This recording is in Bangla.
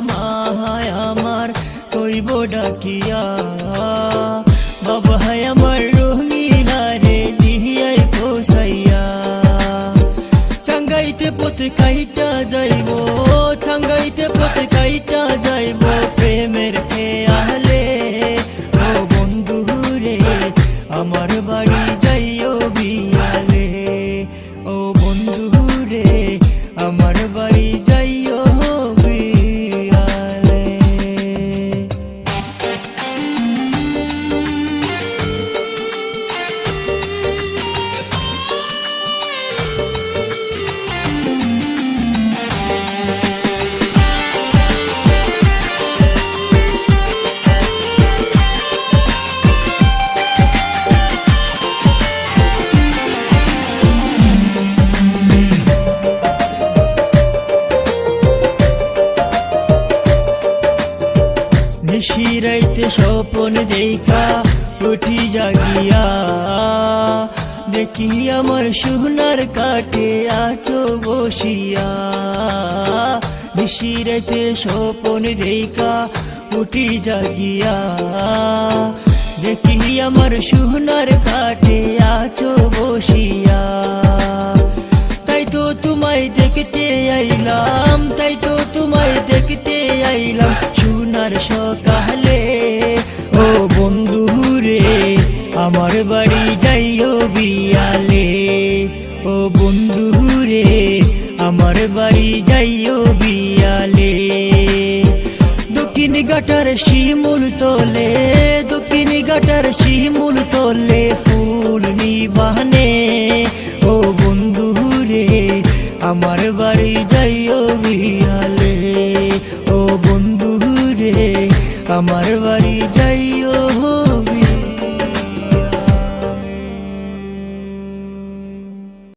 মাহায় আমার কইব ডাকিয়া বাবা হায় আমার রঙিলা রে দিহিয়াই পোসাইয়া চাঙ্গাইতে পথ কাইটা যাইব চাঙ্গাইতে পথ কাইটা যাইব প্রেমের খেয়ালে ও বন্ধু রে আমার বাড়ি যাইও বিয়ালে ও বন্ধু রে আমার বাড়ি যাইও বিয়ালে নিশিরাইতে স্বপন দেখা উঠি জাগিয়া দেখি আমার সোনার কাটে আছো বসিয়া নিশিরাইতে স্বপন দেখা উঠি জাগিয়া দেখি আমার সোনার কাটে আছো বসিয়া তাই তো তোমায় দেখতে আইলাম তাই তো তোমায় দেখতে আইলাম সোনার সকালে ও বন্ধু রে আমার বাড়ি যাইও বিয়ালে ও বন্ধু রে আমার বাড়ি যাইও বিয়ালে দক্ষিণ ঘাটার শিমুল তোলে দক্ষিণ ঘাটার শিমুল তোলে ফুল নিবানে ও বন্ধু রে আমার বাড়ি যাইও বিয়ালে ও বন্ধু রে আমার বাড়ি যাইও